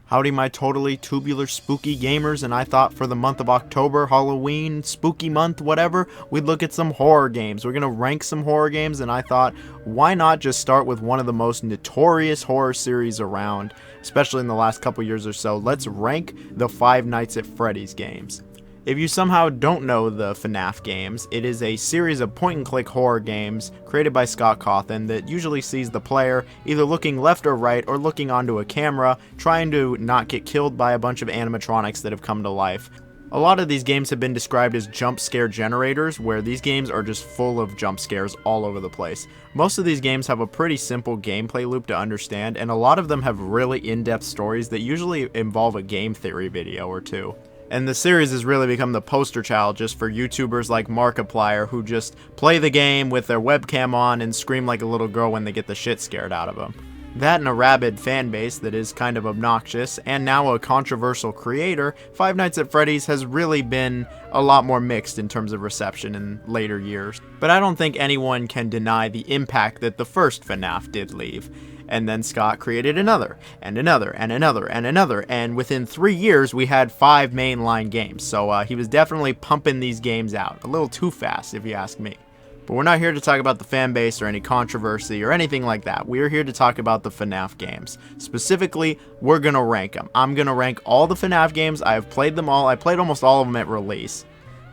Howdy my totally tubular spooky gamers, and I thought for the month of October, Halloween, spooky month, whatever, we'd look at some horror games. We're gonna rank some horror games, and I thought, why not just start with one of the most notorious horror series around, especially in the last couple years or so. Let's rank the Five Nights at Freddy's games. If you somehow don't know the FNAF games, it is a series of point-and-click horror games created by Scott Cawthon that usually sees the player either looking left or right or looking onto a camera, trying to not get killed by a bunch of animatronics that have come to life. A lot of these games have been described as jump scare generators, where these games are just full of jump scares all over the place. Most of these games have a pretty simple gameplay loop to understand, and a lot of them have really in-depth stories that usually involve a game theory video or two. And the series has really become the poster child just for YouTubers like Markiplier, who just play the game with their webcam on and scream like a little girl when they get the shit scared out of them. That and a rabid fan base that is kind of obnoxious, and now a controversial creator, Five Nights at Freddy's has really been a lot more mixed in terms of reception in later years. But I don't think anyone can deny the impact that the first FNAF did leave. And then Scott created another, and another, and another, and another, and within 3 years we had 5 mainline games, so he was definitely pumping these games out, a little too fast if you ask me. But we're not here to talk about the fan base or any controversy or anything like that. We're here to talk about the FNAF games. Specifically, we're gonna rank them. I'm gonna rank all the FNAF games. I have played them all. I played almost all of them at release.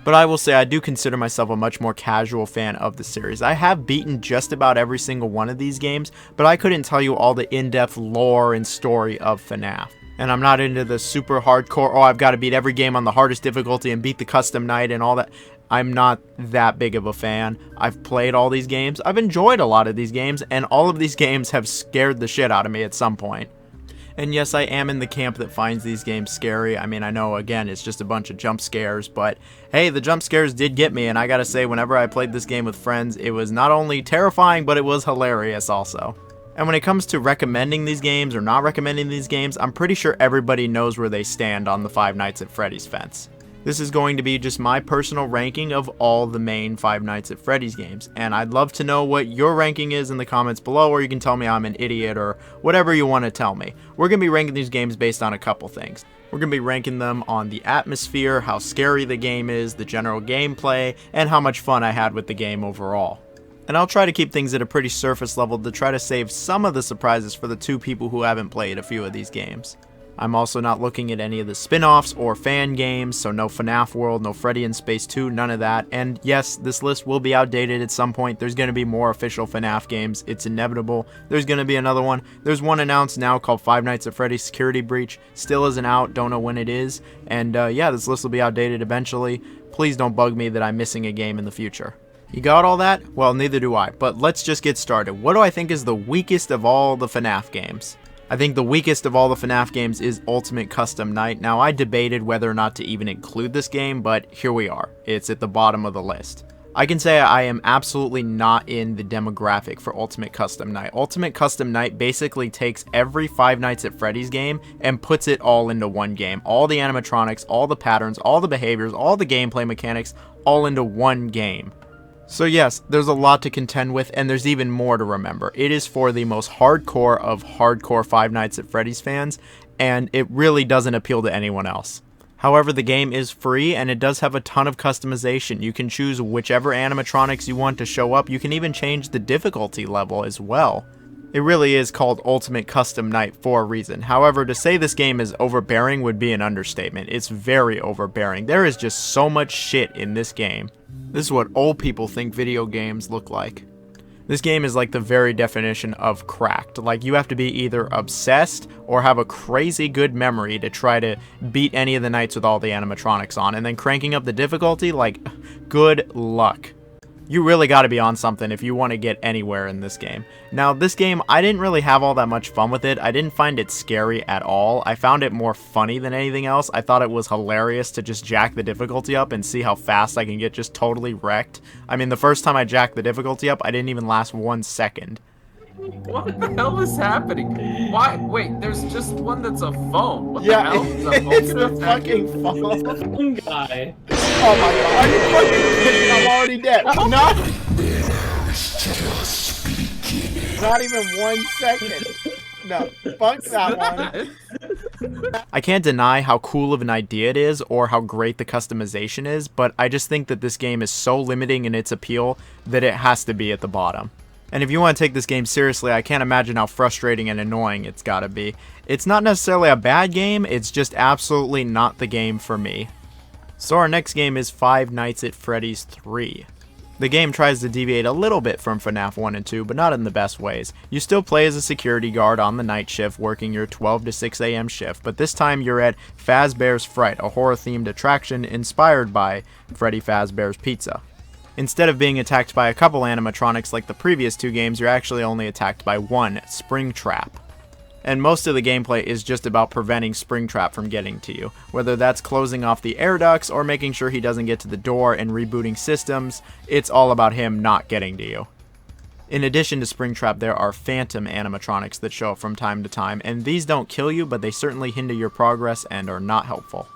But I will say I do consider myself a much more casual fan of the series. I have beaten just about every single one of these games, but I couldn't tell you all the in-depth lore and story of FNAF. And I'm not into the super hardcore, oh, I've got to beat every game on the hardest difficulty and beat the custom night and all that. I'm not that big of a fan. I've played all these games. I've enjoyed a lot of these games, and all of these games have scared the shit out of me at some point. And yes, I am in the camp that finds these games scary. I mean, I know, again, it's just a bunch of jump scares, but hey, the jump scares did get me, and I gotta say, whenever I played this game with friends, it was not only terrifying, but it was hilarious also. And when it comes to recommending these games or not recommending these games, I'm pretty sure everybody knows where they stand on the Five Nights at Freddy's fence. This is going to be just my personal ranking of all the main Five Nights at Freddy's games, and I'd love to know what your ranking is in the comments below, or you can tell me I'm an idiot or whatever you want to tell me. We're going to be ranking these games based on a couple things. We're going to be ranking them on the atmosphere, how scary the game is, the general gameplay, and how much fun I had with the game overall. And I'll try to keep things at a pretty surface level to try to save some of the surprises for the 2 people who haven't played a few of these games. I'm also not looking at any of the spin-offs or fan games, so no FNAF World, no Freddy in Space 2, none of that. And yes, this list will be outdated at some point. There's going to be more official FNAF games. It's inevitable. There's going to be another one. There's one announced now called Five Nights at Freddy's Security Breach. Still isn't out. Don't know when it is. And yeah, this list will be outdated eventually. Please don't bug me that I'm missing a game in the future. You got all that? Well, neither do I. But let's just get started. What do I think is the weakest of all the FNAF games? I think the weakest of all the FNAF games is Ultimate Custom Night. Now, I debated whether or not to even include this game, but here we are. It's at the bottom of the list. I can say I am absolutely not in the demographic for Ultimate Custom Night. Ultimate Custom Night basically takes every Five Nights at Freddy's game and puts it all into one game. All the animatronics, all the patterns, all the behaviors, all the gameplay mechanics, all into one game. So yes, there's a lot to contend with, and there's even more to remember. It is for the most hardcore of hardcore Five Nights at Freddy's fans, and it really doesn't appeal to anyone else. However, the game is free, and it does have a ton of customization. You can choose whichever animatronics you want to show up. You can even change the difficulty level as well. It really is called Ultimate Custom Night for a reason. However, to say this game is overbearing would be an understatement. It's very overbearing. There is just so much shit in this game. This is what old people think video games look like. This game is like the very definition of cracked. Like, you have to be either obsessed or have a crazy good memory to try to beat any of the nights with all the animatronics on. And then cranking up the difficulty, like, good luck. You really got to be on something if you want to get anywhere in this game. Now, this game, I didn't really have all that much fun with it. I didn't find it scary at all. I found it more funny than anything else. I thought it was hilarious to just jack the difficulty up and see how fast I can get just totally wrecked. I mean, the first time I jacked the difficulty up, I didn't even last 1 second. What the hell is happening? Why? Wait, there's just one that's a phone. What Yeah, the hell is a phone? it's a fucking phone. One guy. Oh my god, are you fucking kidding? I'm already dead. Not even 1 second. No, fuck that one. I can't deny how cool of an idea it is or how great the customization is, but I just think that this game is so limiting in its appeal that it has to be at the bottom. And if you want to take this game seriously, I can't imagine how frustrating and annoying it's gotta be. It's not necessarily a bad game, it's just absolutely not the game for me. So our next game is Five Nights at Freddy's 3. The game tries to deviate a little bit from FNAF 1 and 2, but not in the best ways. You still play as a security guard on the night shift working your 12 to 6 a.m. shift, but this time you're at Fazbear's Fright, a horror-themed attraction inspired by Freddy Fazbear's Pizza. Instead of being attacked by a couple animatronics like the previous two games, you're actually only attacked by one, Springtrap. And most of the gameplay is just about preventing Springtrap from getting to you, whether that's closing off the air ducts or making sure he doesn't get to the door and rebooting systems. It's all about him not getting to you. In addition to Springtrap, there are phantom animatronics that show up from time to time, and these don't kill you, but they certainly hinder your progress and are not helpful.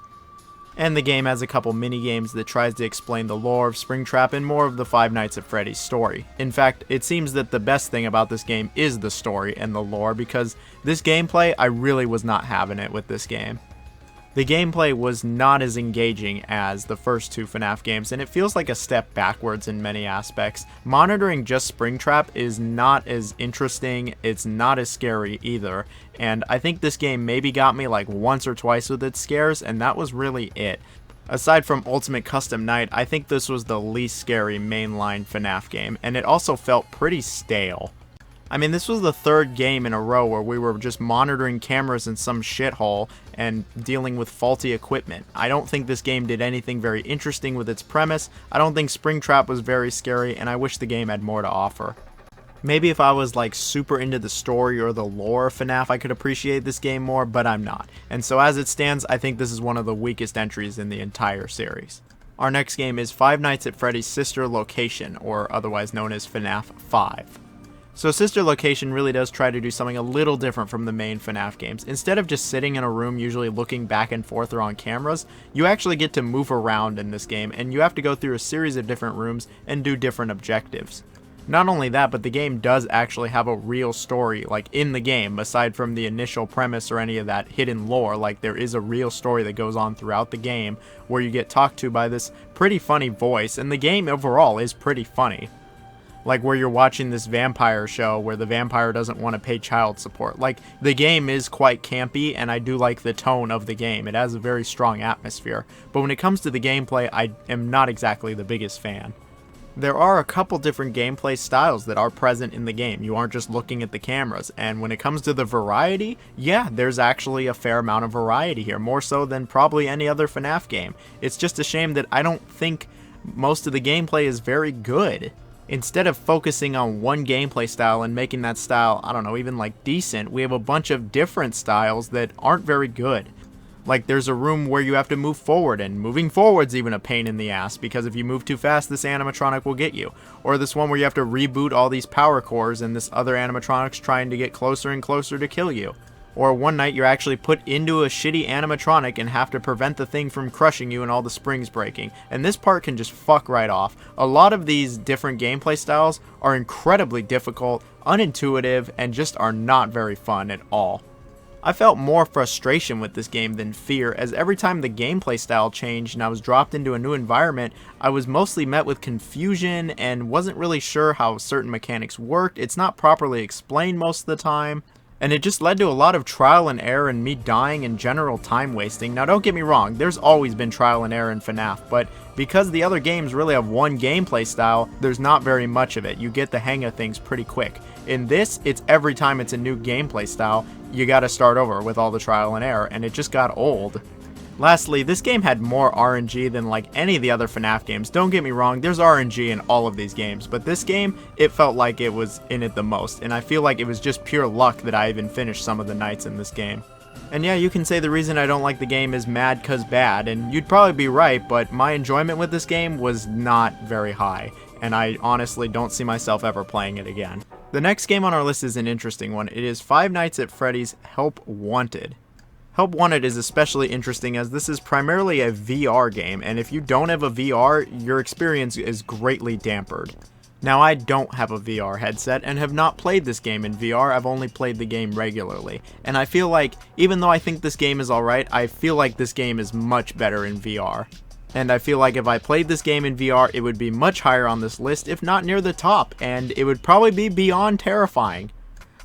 And the game has a couple mini-games that tries to explain the lore of Springtrap and more of the Five Nights at Freddy's story. In fact, it seems that the best thing about this game is the story and the lore, because this gameplay, I really was not having it with this game. The gameplay was not as engaging as the first two FNAF games, and it feels like a step backwards in many aspects. Monitoring just Springtrap is not as interesting, it's not as scary either, and I think this game maybe got me like once or twice with its scares, and that was really it. Aside from Ultimate Custom Night, I think this was the least scary mainline FNAF game, and it also felt pretty stale. I mean, this was the third game in a row where we were just monitoring cameras in some shithole and dealing with faulty equipment. I don't think this game did anything very interesting with its premise. I don't think Springtrap was very scary, and I wish the game had more to offer. Maybe if I was like super into the story or the lore of FNAF, I could appreciate this game more, but I'm not. And so as it stands, I think this is one of the weakest entries in the entire series. Our next game is Five Nights at Freddy's Sister Location, or otherwise known as FNAF 5. So Sister Location really does try to do something a little different from the main FNAF games. Instead of just sitting in a room usually looking back and forth or on cameras, you actually get to move around in this game, and you have to go through a series of different rooms and do different objectives. Not only that, but the game does actually have a real story, like in the game, aside from the initial premise or any of that hidden lore. Like there is a real story that goes on throughout the game where you get talked to by this pretty funny voice, and the game overall is pretty funny. Like where you're watching this vampire show where the vampire doesn't want to pay child support. Like the game is quite campy, and I do like the tone of the game. It has a very strong atmosphere. But when it comes to the gameplay, I am not exactly the biggest fan. There are a couple different gameplay styles that are present in the game. You aren't just looking at the cameras. And when it comes to the variety, yeah, there's actually a fair amount of variety here. More so than probably any other FNAF game. It's just a shame that I don't think most of the gameplay is very good. Instead of focusing on one gameplay style and making that style, I don't know, even like decent, we have a bunch of different styles that aren't very good. Like there's a room where you have to move forward, and moving forward's even a pain in the ass because if you move too fast, this animatronic will get you. Or this one where you have to reboot all these power cores and this other animatronic's trying to get closer and closer to kill you. Or one night you're actually put into a shitty animatronic and have to prevent the thing from crushing you and all the springs breaking. And this part can just fuck right off. A lot of these different gameplay styles are incredibly difficult, unintuitive, and just are not very fun at all. I felt more frustration with this game than fear, as every time the gameplay style changed and I was dropped into a new environment, I was mostly met with confusion and wasn't really sure how certain mechanics worked. It's not properly explained most of the time. And it just led to a lot of trial and error and me dying and general time wasting. Now don't get me wrong, there's always been trial and error in FNAF, but because the other games really have one gameplay style, there's not very much of it. You get the hang of things pretty quick. In this, it's every time it's a new gameplay style, you gotta start over with all the trial and error, and it just got old. Lastly, this game had more RNG than like any of the other FNAF games. Don't get me wrong, there's RNG in all of these games, but this game, it felt like it was in it the most, and I feel like it was just pure luck that I even finished some of the nights in this game. And yeah, you can say the reason I don't like the game is mad cause bad, and you'd probably be right, but my enjoyment with this game was not very high, and I honestly don't see myself ever playing it again. The next game on our list is an interesting one. It is Five Nights at Freddy's Help Wanted. Help Wanted is especially interesting as this is primarily a VR game, and if you don't have a VR, your experience is greatly dampered. Now, I don't have a VR headset and have not played this game in VR, I've only played the game regularly. And I feel like, even though I think this game is alright, I feel like this game is much better in VR. And I feel like if I played this game in VR, it would be much higher on this list, if not near the top, and it would probably be beyond terrifying.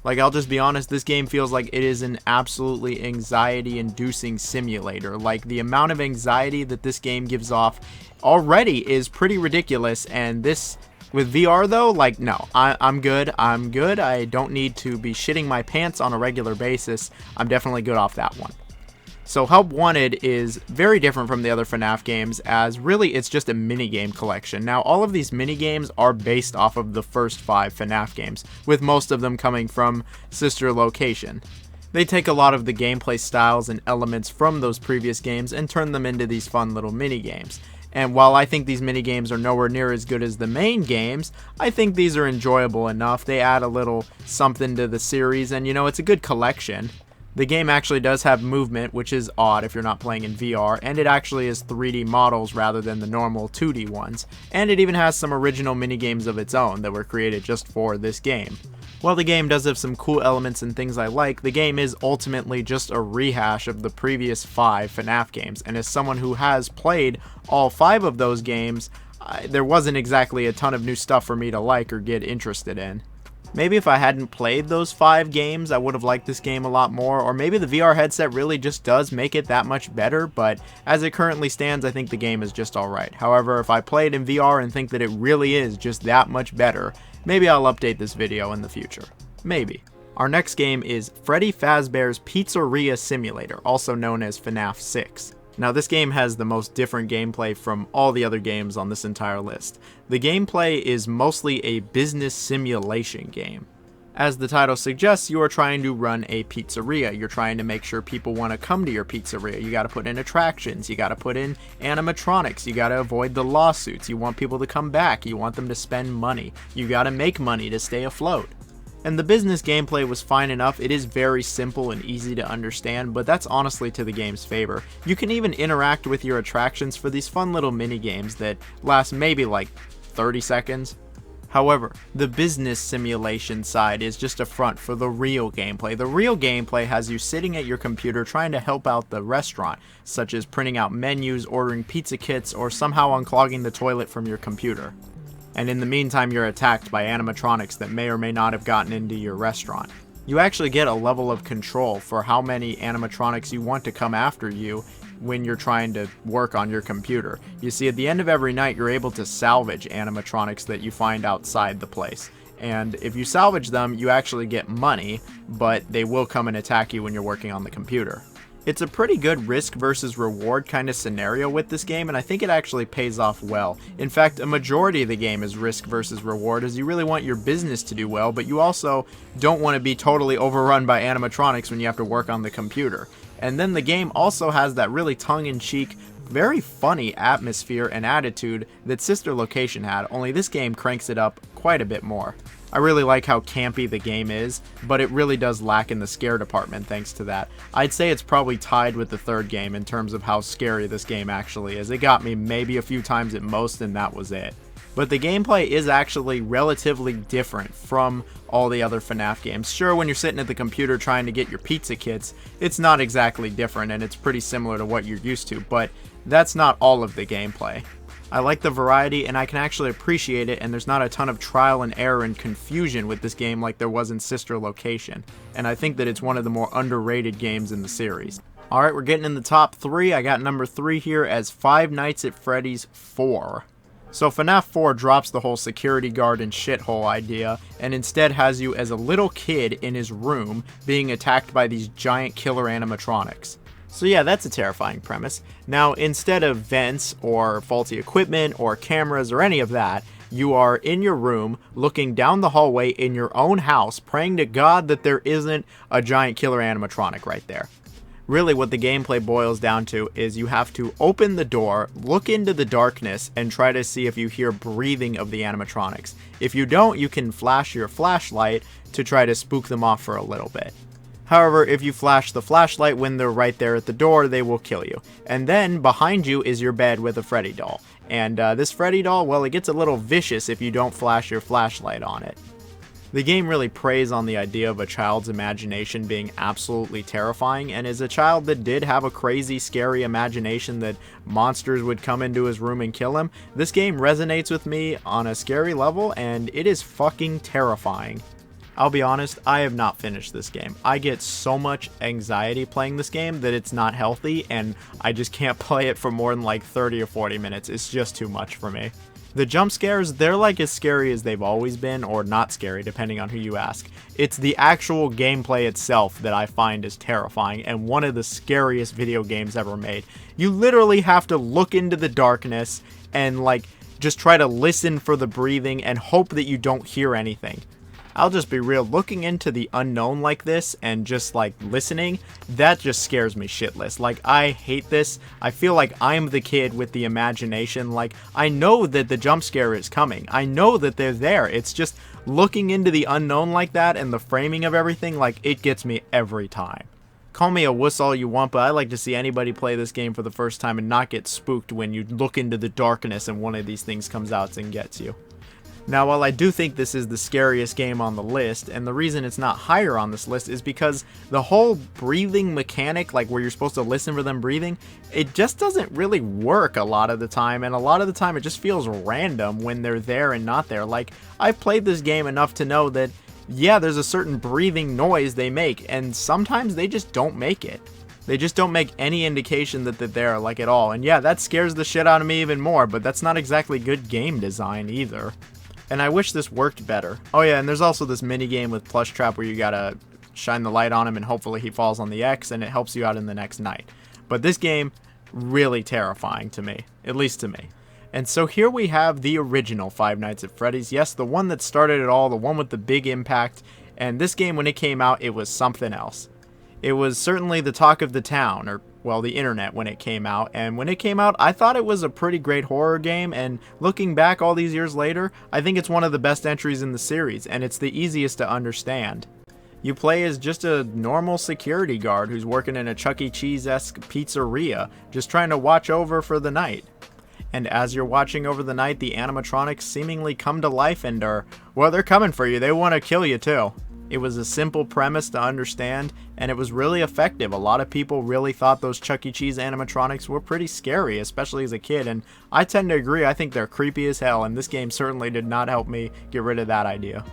Like, I'll just be honest, this game feels like it is an absolutely anxiety-inducing simulator. Like, the amount of anxiety that this game gives off already is pretty ridiculous, and this... With VR though, like, no, I'm good. I don't need to be shitting my pants on a regular basis. I'm definitely good off that one. So Help Wanted is very different from the other FNAF games, as really it's just a minigame collection. Now, all of these minigames are based off of the first 5 FNAF games, with most of them coming from sister location. They take a lot of the gameplay styles and elements from those previous games and turn them into these fun little minigames. And while I think these minigames are nowhere near as good as the main games, I think these are enjoyable enough. They add a little something to the series, and you know, it's a good collection. The game actually does have movement, which is odd if you're not playing in VR, and it actually is 3D models rather than the normal 2D ones. And it even has some original minigames of its own that were created just for this game. While the game does have some cool elements and things I like, the game is ultimately just a rehash of the previous 5 FNAF games, and as someone who has played all 5 of those games, there wasn't exactly a ton of new stuff for me to like or get interested in. Maybe if I hadn't played those 5 games, I would have liked this game a lot more, or maybe the VR headset really just does make it that much better, but as it currently stands, I think the game is just alright. However, if I play it in VR and think that it really is just that much better, maybe I'll update this video in the future. Maybe. Our next game is Freddy Fazbear's Pizzeria Simulator, also known as FNAF 6. Now, this game has the most different gameplay from all the other games on this entire list. The gameplay is mostly a business simulation game. As the title suggests, you are trying to run a pizzeria. You're trying to make sure people want to come to your pizzeria. You got to put in attractions. You got to put in animatronics. You got to avoid the lawsuits. You want people to come back. You want them to spend money. You got to make money to stay afloat. And the business gameplay was fine enough. It is very simple and easy to understand, but that's honestly to the game's favor. You can even interact with your attractions for these fun little mini games that last maybe like 30 seconds. However, the business simulation side is just a front for the real gameplay. The real gameplay has you sitting at your computer trying to help out the restaurant, such as printing out menus, ordering pizza kits, or somehow unclogging the toilet from your computer. And in the meantime, you're attacked by animatronics that may or may not have gotten into your restaurant. You actually get a level of control for how many animatronics you want to come after you when you're trying to work on your computer. You see, at the end of every night, you're able to salvage animatronics that you find outside the place. And if you salvage them, you actually get money, but they will come and attack you when you're working on the computer. It's a pretty good risk versus reward kind of scenario with this game, and I think it actually pays off well. In fact, a majority of the game is risk versus reward, as you really want your business to do well, but you also don't want to be totally overrun by animatronics when you have to work on the computer. And then the game also has that really tongue-in-cheek, very funny atmosphere and attitude that Sister Location had, only this game cranks it up quite a bit more. I really like how campy the game is, but it really does lack in the scare department thanks to that. I'd say it's probably tied with the third game in terms of how scary this game actually is. It got me maybe a few times at most, and that was it. But the gameplay is actually relatively different from all the other FNAF games. Sure, when you're sitting at the computer trying to get your pizza kits, it's not exactly different and it's pretty similar to what you're used to, but that's not all of the gameplay. I like the variety and I can actually appreciate it, and there's not a ton of trial and error and confusion with this game like there was in Sister Location, and I think that it's one of the more underrated games in the series. Alright, we're getting in the top 3. I got number 3 here as Five Nights at Freddy's 4. So FNAF 4 drops the whole security guard and shithole idea, and instead has you as a little kid in his room being attacked by these giant killer animatronics. So yeah, that's a terrifying premise. Now, instead of vents or faulty equipment or cameras or any of that, you are in your room looking down the hallway in your own house, praying to God that there isn't a giant killer animatronic right there. Really, what the gameplay boils down to is you have to open the door, look into the darkness, and try to see if you hear breathing of the animatronics. If you don't, you can flash your flashlight to try to spook them off for a little bit. However, if you flash the flashlight when they're right there at the door, they will kill you. And then behind you is your bed with a Freddy doll. And this Freddy doll, well, it gets a little vicious if you don't flash your flashlight on it. The game really preys on the idea of a child's imagination being absolutely terrifying, and as a child that did have a crazy, scary imagination that monsters would come into his room and kill him, this game resonates with me on a scary level, and it is fucking terrifying. I'll be honest, I have not finished this game. I get so much anxiety playing this game that it's not healthy, and I just can't play it for more than like 30 or 40 minutes. It's just too much for me. The jump scares, they're like as scary as they've always been, or not scary, depending on who you ask. It's the actual gameplay itself that I find is terrifying, and one of the scariest video games ever made. You literally have to look into the darkness and like just try to listen for the breathing and hope that you don't hear anything. I'll just be real, looking into the unknown like this and just like listening, that just scares me shitless. Like, I hate this. I feel like I'm the kid with the imagination. Like, I know that the jump scare is coming. I know that they're there. It's just looking into the unknown like that and the framing of everything, like, it gets me every time. Call me a wuss all you want, but I like to see anybody play this game for the first time and not get spooked when you look into the darkness and one of these things comes out and gets you. Now, while I do think this is the scariest game on the list, and the reason it's not higher on this list is because the whole breathing mechanic, like where you're supposed to listen for them breathing, it just doesn't really work a lot of the time, and a lot of the time it just feels random when they're there and not there. Like, I've played this game enough to know that, yeah, there's a certain breathing noise they make, and sometimes they just don't make it. They just don't make any indication that they're there, like, at all. And yeah, that scares the shit out of me even more, but that's not exactly good game design either. And I wish this worked better. Oh yeah, and there's also this mini game with Plush Trap where you gotta shine the light on him and hopefully he falls on the X and it helps you out in the next night. But this game, really terrifying to me. At least to me. And so here we have the original Five Nights at Freddy's. Yes, the one that started it all, the one with the big impact. And this game, when it came out, it was something else. It was certainly the talk of the town, or, well, the internet when it came out. And when it came out, I thought it was a pretty great horror game. And looking back all these years later, I think it's one of the best entries in the series. And it's the easiest to understand. You play as just a normal security guard who's working in a Chuck E. Cheese-esque pizzeria, just trying to watch over for the night. And as you're watching over the night, the animatronics seemingly come to life and are, well, they're coming for you. They want to kill you too. It was a simple premise to understand, and it was really effective. A lot of people really thought those Chuck E. Cheese animatronics were pretty scary, especially as a kid, and I tend to agree. I think they're creepy as hell, and this game certainly did not help me get rid of that idea.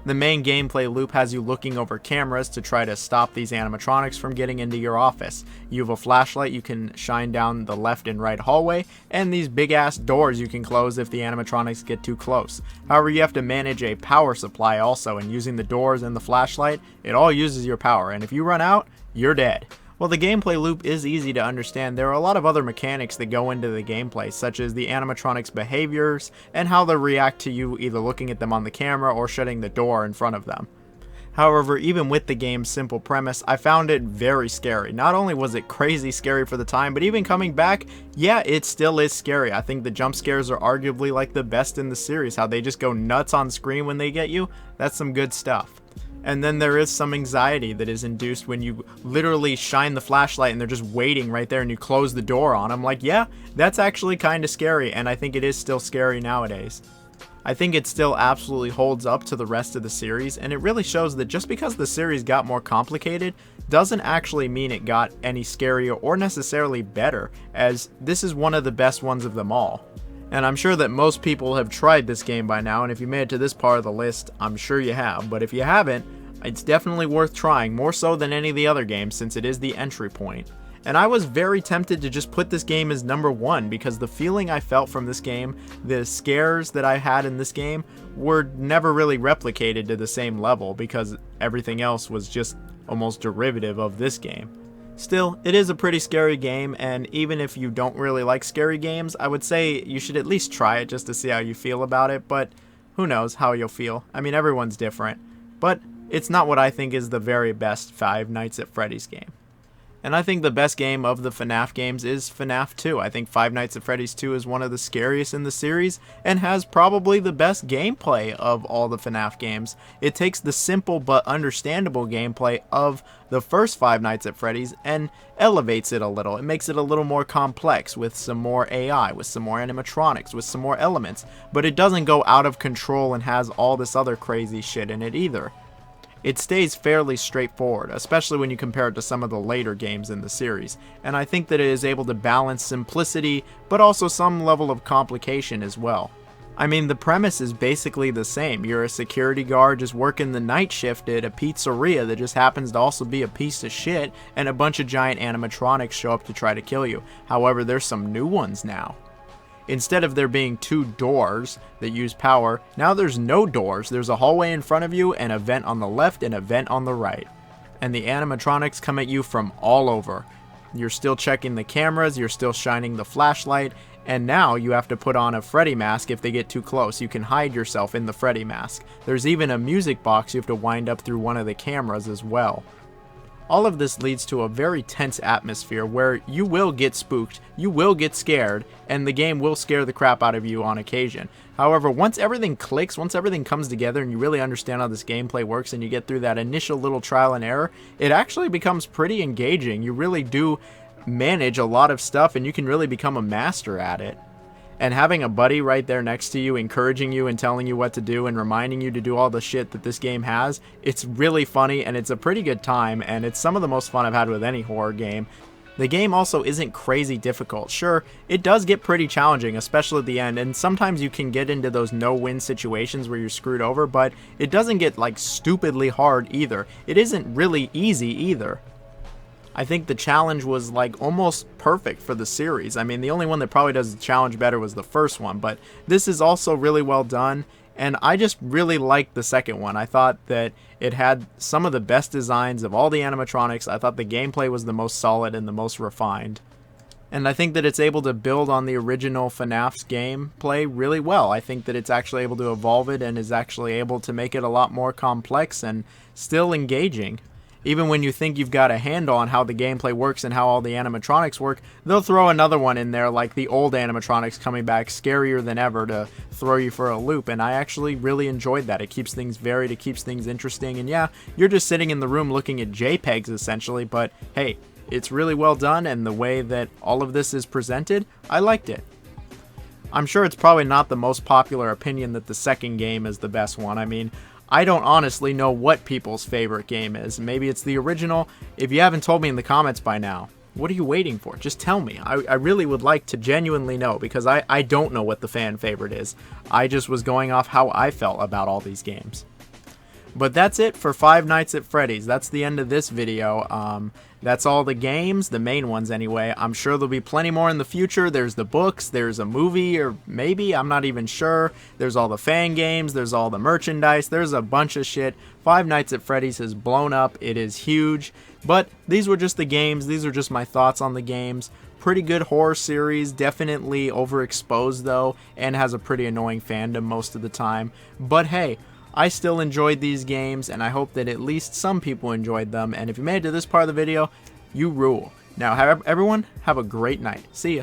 The main gameplay loop has you looking over cameras to try to stop these animatronics from getting into your office. You have a flashlight you can shine down the left and right hallway, and these big ass doors you can close if the animatronics get too close. However, you have to manage a power supply also, and using the doors and the flashlight, it all uses your power, and if you run out, you're dead. While the gameplay loop is easy to understand, there are a lot of other mechanics that go into the gameplay, such as the animatronics' behaviors and how they react to you either looking at them on the camera or shutting the door in front of them. However, even with the game's simple premise, I found it very scary. Not only was it crazy scary for the time, but even coming back, yeah, it still is scary. I think the jump scares are arguably like the best in the series. How they just go nuts on screen when they get you, that's some good stuff. And then there is some anxiety that is induced when you literally shine the flashlight and they're just waiting right there and you close the door on them. Like, yeah, that's actually kind of scary, and I think it is still scary nowadays. I think it still absolutely holds up to the rest of the series, and it really shows that just because the series got more complicated doesn't actually mean it got any scarier or necessarily better, as this is one of the best ones of them all. And I'm sure that most people have tried this game by now, and if you made it to this part of the list, I'm sure you have. But if you haven't, it's definitely worth trying, more so than any of the other games, since it is the entry point. And I was very tempted to just put this game as number one, because the feeling I felt from this game, the scares that I had in this game, were never really replicated to the same level, because everything else was just almost derivative of this game. Still, it is a pretty scary game, and even if you don't really like scary games, I would say you should at least try it just to see how you feel about it, but who knows how you'll feel. I mean, everyone's different, but it's not what I think is the very best Five Nights at Freddy's game. And I think the best game of the FNAF games is FNAF 2. I think Five Nights at Freddy's 2 is one of the scariest in the series and has probably the best gameplay of all the FNAF games. It takes the simple but understandable gameplay of the first Five Nights at Freddy's and elevates it a little. It makes it a little more complex with some more AI, with some more animatronics, with some more elements. But it doesn't go out of control and has all this other crazy shit in it either. It stays fairly straightforward, especially when you compare it to some of the later games in the series, and I think that it is able to balance simplicity, but also some level of complication as well. I mean, the premise is basically the same. You're a security guard just working the night shift at a pizzeria that just happens to also be a piece of shit, and a bunch of giant animatronics show up to try to kill you. However, there's some new ones now. Instead of there being 2 doors that use power, now there's no doors. There's a hallway in front of you and a vent on the left and a vent on the right. And the animatronics come at you from all over. You're still checking the cameras, you're still shining the flashlight, and now you have to put on a Freddy mask if they get too close. You can hide yourself in the Freddy mask. There's even a music box you have to wind up through one of the cameras as well. All of this leads to a very tense atmosphere where you will get spooked, you will get scared, and the game will scare the crap out of you on occasion. However, once everything clicks, once everything comes together and you really understand how this gameplay works and you get through that initial little trial and error, it actually becomes pretty engaging. You really do manage a lot of stuff and you can really become a master at it. And having a buddy right there next to you, encouraging you and telling you what to do and reminding you to do all the shit that this game has, it's really funny and it's a pretty good time, and it's some of the most fun I've had with any horror game. The game also isn't crazy difficult. Sure, it does get pretty challenging, especially at the end, and sometimes you can get into those no-win situations where you're screwed over, but it doesn't get like stupidly hard either. It isn't really easy either. I think the challenge was like almost perfect for the series. I mean, the only one that probably does the challenge better was the first one, but this is also really well done, and I just really liked the second one. I thought that it had some of the best designs of all the animatronics. I thought the gameplay was the most solid and the most refined. And I think that it's able to build on the original FNAF's gameplay really well. I think that it's actually able to evolve it and is actually able to make it a lot more complex and still engaging. Even when you think you've got a handle on how the gameplay works and how all the animatronics work, they'll throw another one in there like the old animatronics coming back scarier than ever to throw you for a loop, and I actually really enjoyed that. It keeps things varied, it keeps things interesting, and yeah, you're just sitting in the room looking at JPEGs essentially, but hey, it's really well done, and the way that all of this is presented, I liked it. I'm sure it's probably not the most popular opinion that the second game is the best one. I mean, I don't honestly know what people's favorite game is. Maybe it's the original. If you haven't told me in the comments by now, what are you waiting for? Just tell me. I really would like to genuinely know, because I don't know what the fan favorite is. I just was going off how I felt about all these games. But that's it for Five Nights at Freddy's. That's the end of this video. That's all the games, the main ones anyway. I'm sure there'll be plenty more in the future. There's the books, there's a movie, or maybe, I'm not even sure. There's all the fan games, there's all the merchandise, there's a bunch of shit. Five Nights at Freddy's has blown up, it is huge. But these were just the games, these are just my thoughts on the games. Pretty good horror series, definitely overexposed though, and has a pretty annoying fandom most of the time. But hey, I still enjoyed these games, and I hope that at least some people enjoyed them. And if you made it to this part of the video, you rule. Now, everyone, have a great night. See ya.